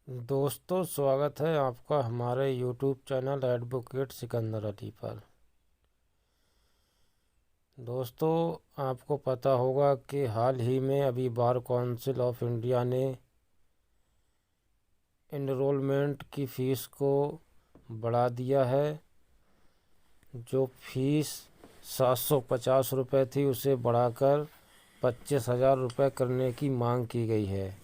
दोस्तों, स्वागत है आपका हमारे YouTube channel advocate Sikandar Ali पर। दोस्तों, आपको पता होगा कि हाल ही में अभी बार काउंसिल ऑफ इंडिया ने इनरोलमेंट की फ़ीस को बढ़ा दिया है। जो फ़ीस 750 रुपये थी उसे बढ़ाकर 25,000 रुपये करने की मांग की गई है।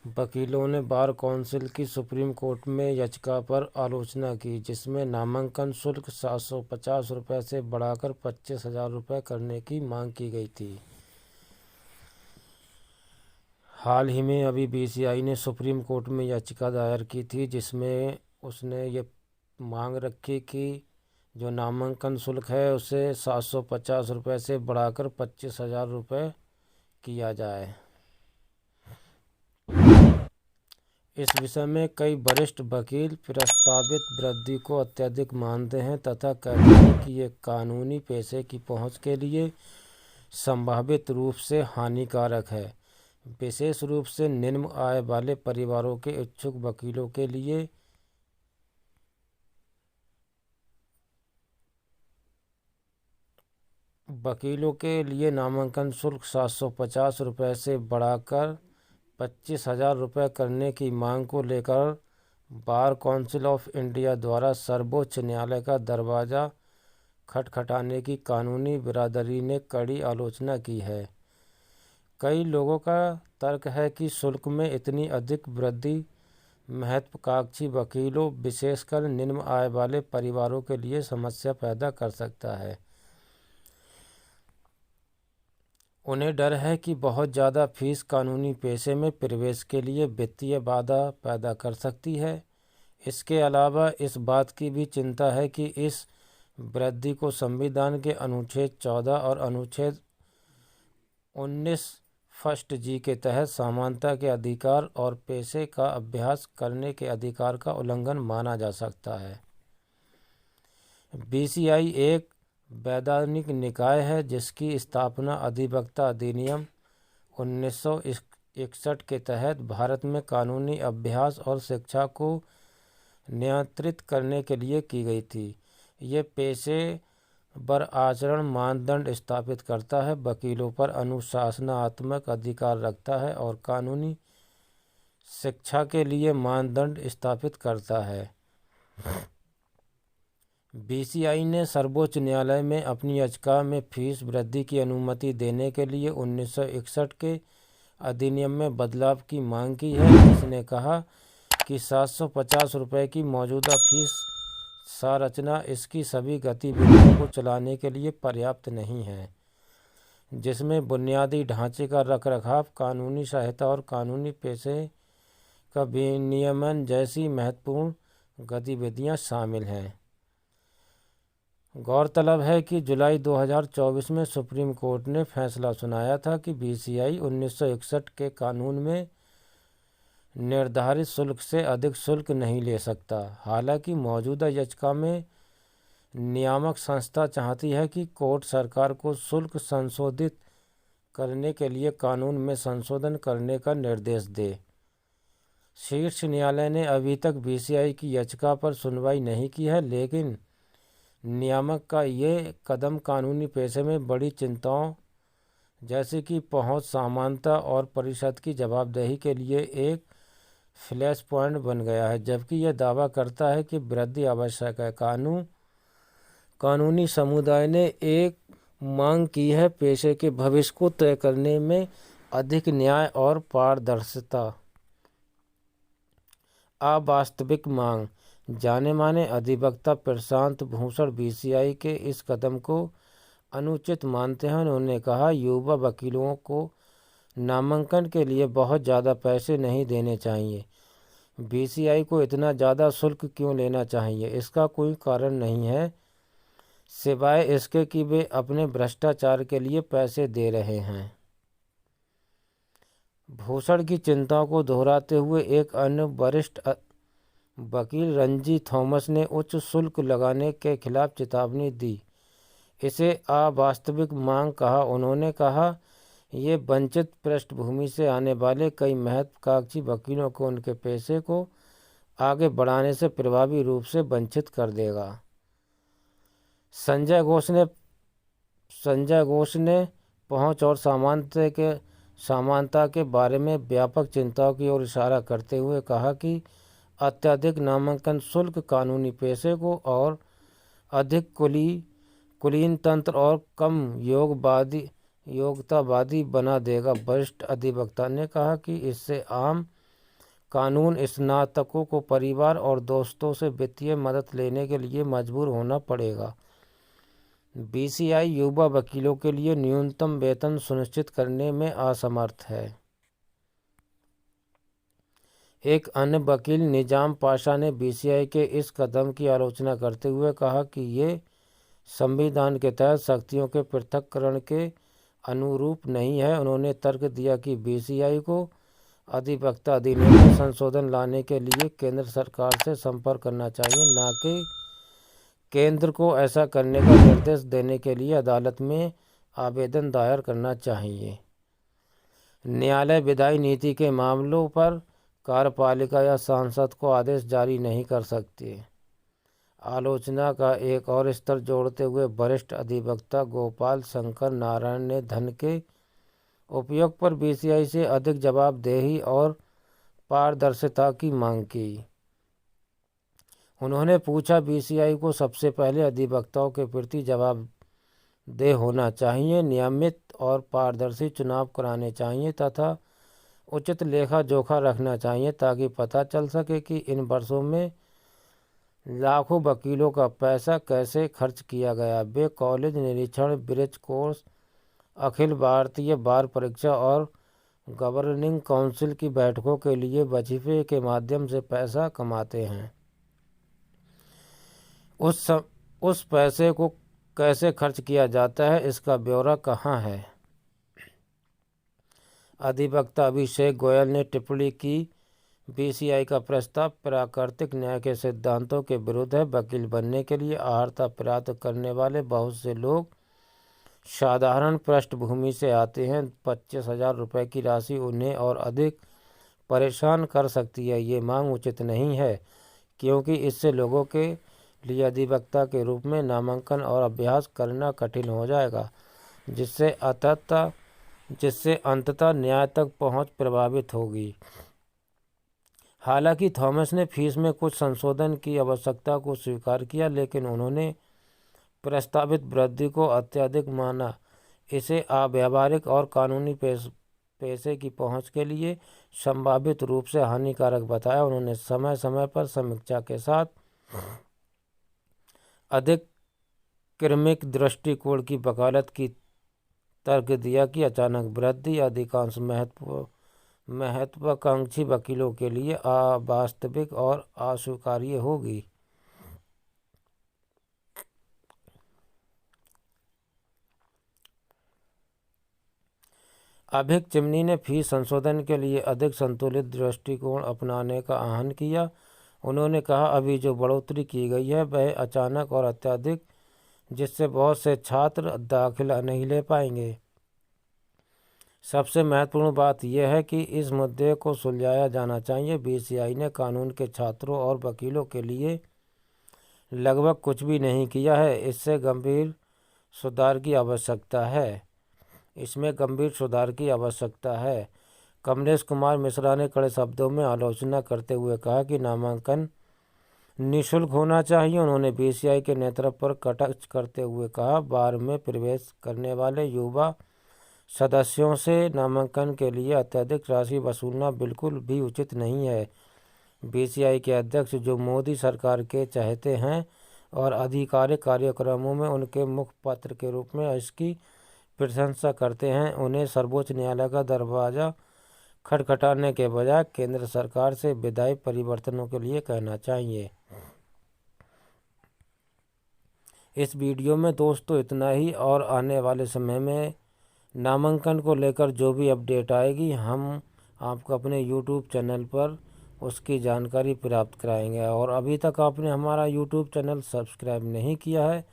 वकीलों ने बार काउंसिल की सुप्रीम कोर्ट में याचिका पर आलोचना की, जिसमें नामांकन शुल्क 750 रुपये से बढ़ाकर 25,000 रुपये करने की मांग की गई थी। हाल ही में अभी बीसीआई ने सुप्रीम कोर्ट में याचिका दायर की थी, जिसमें उसने ये मांग रखी कि जो नामांकन शुल्क है उसे 750 रुपये से बढ़ाकर 25,000 रुपये किया जाए। इस विषय में कई वरिष्ठ वकील प्रस्तावित वृद्धि को अत्यधिक मानते हैं तथा कहते हैं कि ये कानूनी पेशे की पहुंच के लिए संभावित रूप से हानिकारक है, विशेष रूप से निम्न आय वाले परिवारों के इच्छुक वकीलों के लिए। नामांकन शुल्क 750 रुपये से बढ़ाकर 25,000 रुपये करने की मांग को लेकर बार काउंसिल ऑफ इंडिया द्वारा सर्वोच्च न्यायालय का दरवाज़ा खटखटाने की कानूनी बिरादरी ने कड़ी आलोचना की है। कई लोगों का तर्क है कि शुल्क में इतनी अधिक वृद्धि महत्वाकांक्षी वकीलों, विशेषकर निम्न आय वाले परिवारों के लिए समस्या पैदा कर सकता है। उन्हें डर है कि बहुत ज़्यादा फीस कानूनी पेशे में प्रवेश के लिए वित्तीय बाधा पैदा कर सकती है। इसके अलावा इस बात की भी चिंता है कि इस वृद्धि को संविधान के अनुच्छेद 14 और अनुच्छेद 19 फर्स्ट जी के तहत समानता के अधिकार और पेशे का अभ्यास करने के अधिकार का उल्लंघन माना जा सकता है। बीसीआई एक वैधानिक निकाय है जिसकी स्थापना अधिवक्ता अधिनियम 1961 के तहत भारत में कानूनी अभ्यास और शिक्षा को नियंत्रित करने के लिए की गई थी। ये पेशेवर आचरण मानदंड स्थापित करता है, वकीलों पर अनुशासनात्मक अधिकार रखता है और कानूनी शिक्षा के लिए मानदंड स्थापित करता है। बीसीआई ने सर्वोच्च न्यायालय में अपनी याचिका में फीस वृद्धि की अनुमति देने के लिए 1961 के अधिनियम में बदलाव की मांग की है। इसने कहा कि 750 रुपये की मौजूदा फीस संरचना इसकी सभी गतिविधियों को चलाने के लिए पर्याप्त नहीं है, जिसमें बुनियादी ढांचे का रखरखाव, कानूनी सहायता और कानूनी पेशे का विनियमन जैसी महत्वपूर्ण गतिविधियां शामिल हैं। गौरतलब है कि जुलाई 2024 में सुप्रीम कोर्ट ने फैसला सुनाया था कि बीसीआई 1961 के कानून में निर्धारित शुल्क से अधिक शुल्क नहीं ले सकता। हालांकि मौजूदा याचिका में नियामक संस्था चाहती है कि कोर्ट सरकार को शुल्क संशोधित करने के लिए कानून में संशोधन करने का निर्देश दे। शीर्ष न्यायालय ने अभी तक बीसीआई की याचिका पर सुनवाई नहीं की है, लेकिन नियामक का ये कदम कानूनी पेशे में बड़ी चिंताओं जैसे कि पहुंच, समानता और परिषद की जवाबदेही के लिए एक फ्लैश पॉइंट बन गया है, जबकि यह दावा करता है कि वृद्धि आवश्यक है। कानूनी समुदाय ने एक मांग की है पेशे के भविष्य को तय करने में अधिक न्याय और पारदर्शिता। अवास्तविक मांग। जाने माने अधिवक्ता प्रशांत भूषण बीसीआई के इस कदम को अनुचित मानते हैं। उन्होंने कहा, युवा वकीलों को नामांकन के लिए बहुत ज़्यादा पैसे नहीं देने चाहिए। बीसीआई को इतना ज़्यादा शुल्क क्यों लेना चाहिए? इसका कोई कारण नहीं है, सिवाय इसके कि वे अपने भ्रष्टाचार के लिए पैसे दे रहे हैं। भूषण की चिंताओं को दोहराते हुए एक अन्य वरिष्ठ वकील रंजी थॉमस ने उच्च शुल्क लगाने के खिलाफ चेतावनी दी। इसे अवास्तविक मांग कहा। उन्होंने कहा, ये वंचित पृष्ठभूमि से आने वाले कई महत्वाकांक्षी वकीलों को उनके पेशे को आगे बढ़ाने से प्रभावी रूप से वंचित कर देगा। संजय घोष ने पहुंच और समानता के बारे में व्यापक चिंताओं की ओर इशारा करते हुए कहा कि अत्यधिक नामांकन शुल्क कानूनी पेशे को और अधिक कुलीन तंत्र और कम योग्यतावादी बना देगा। वरिष्ठ अधिवक्ता ने कहा कि इससे आम कानून स्नातकों को परिवार और दोस्तों से वित्तीय मदद लेने के लिए मजबूर होना पड़ेगा। बीसीआई युवा वकीलों के लिए न्यूनतम वेतन सुनिश्चित करने में असमर्थ है। एक अन्य वकील निजाम पाशा ने बीसीआई के इस कदम की आलोचना करते हुए कहा कि ये संविधान के तहत शक्तियों के पृथक्करण के अनुरूप नहीं है। उन्होंने तर्क दिया कि बीसीआई को अधिवक्ता अधिनियम में संशोधन लाने के लिए केंद्र सरकार से संपर्क करना चाहिए, न कि केंद्र को ऐसा करने का निर्देश देने के लिए अदालत में आवेदन दायर करना चाहिए। न्यायालय विधायी नीति के मामलों पर कार्यपालिका या सांसद को आदेश जारी नहीं कर सकती। आलोचना का एक और स्तर जोड़ते हुए वरिष्ठ अधिवक्ता गोपाल शंकर नारायण ने धन के उपयोग पर बीसीआई से अधिक जवाबदेही और पारदर्शिता की मांग की। उन्होंने पूछा, बीसीआई को सबसे पहले अधिवक्ताओं के प्रति जवाबदेह होना चाहिए, नियमित और पारदर्शी चुनाव कराने चाहिए तथा उचित लेखा जोखा रखना चाहिए ताकि पता चल सके कि इन वर्षों में लाखों वकीलों का पैसा कैसे खर्च किया गया। वे कॉलेज निरीक्षण, ब्रिज कोर्स, अखिल भारतीय बार परीक्षा और गवर्निंग काउंसिल की बैठकों के लिए वजीफे के माध्यम से पैसा कमाते हैं। उस पैसे को कैसे खर्च किया जाता है, इसका ब्यौरा कहाँ है? अधिवक्ता अभिषेक गोयल ने टिप्पणी की, बीसीआई का प्रस्ताव प्राकृतिक न्याय के सिद्धांतों के विरुद्ध है। वकील बनने के लिए अर्हता प्राप्त करने वाले बहुत से लोग साधारण पृष्ठभूमि से आते हैं। 25,000 रुपये की राशि उन्हें और अधिक परेशान कर सकती है। ये मांग उचित नहीं है क्योंकि इससे लोगों के लिए अधिवक्ता के रूप में नामांकन और अभ्यास करना कठिन हो जाएगा, जिससे अंततः न्याय तक पहुंच प्रभावित होगी। हालांकि थॉमस ने फीस में कुछ संशोधन की आवश्यकता को स्वीकार किया, लेकिन उन्होंने प्रस्तावित वृद्धि को अत्यधिक माना। इसे अव्यावहारिक और कानूनी पैसे की पहुंच के लिए संभावित रूप से हानिकारक बताया। उन्होंने समय समय पर समीक्षा के साथ अधिक क्रमिक दृष्टिकोण की वकालत की तर्क दिया कि अचानक वृद्धि अधिकांश महत्वाकांक्षी वकीलों के लिए अवास्तविक और अस्वीकार्य होगी। अभिक चिमनी ने फीस संशोधन के लिए अधिक संतुलित दृष्टिकोण अपनाने का आह्वान किया। उन्होंने कहा, अभी जो बढ़ोतरी की गई है वह अचानक और अत्यधिक, जिससे बहुत से छात्र दाखिला नहीं ले पाएंगे। सबसे महत्वपूर्ण बात यह है कि इस मुद्दे को सुलझाया जाना चाहिए। बीसीआई ने कानून के छात्रों और वकीलों के लिए लगभग कुछ भी नहीं किया है। इसमें गंभीर सुधार की आवश्यकता है। कमलेश कुमार मिश्रा ने कड़े शब्दों में आलोचना करते हुए कहा कि नामांकन निःशुल्क होना चाहिए। उन्होंने बीसीआई के नेतृत्व पर कटाक्ष करते हुए कहा, बार में प्रवेश करने वाले युवा सदस्यों से नामांकन के लिए अत्यधिक राशि वसूलना बिल्कुल भी उचित नहीं है। बीसीआई के अध्यक्ष, जो मोदी सरकार के चाहते हैं और आधिकारिक कार्यक्रमों में उनके मुखपत्र के रूप में इसकी प्रशंसा करते हैं, उन्हें सर्वोच्च न्यायालय का दरवाजा खटखटाने के बजाय केंद्र सरकार से विधायी परिवर्तनों के लिए कहना चाहिए। इस वीडियो में दोस्तों इतना ही, और आने वाले समय में नामांकन को लेकर जो भी अपडेट आएगी हम आपको अपने YouTube चैनल पर उसकी जानकारी प्राप्त कराएंगे। और अभी तक आपने हमारा YouTube चैनल सब्सक्राइब नहीं किया है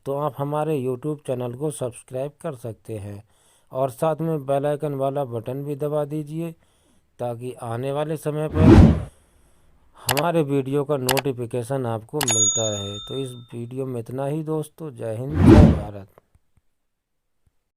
तो आप हमारे YouTube चैनल को सब्सक्राइब कर सकते हैं और साथ में बेल आइकन वाला बटन भी दबा दीजिए ताकि आने वाले समय पर हमारे वीडियो का नोटिफिकेशन आपको मिलता रहे। तो इस वीडियो में इतना ही दोस्तों। जय हिंद, जय भारत।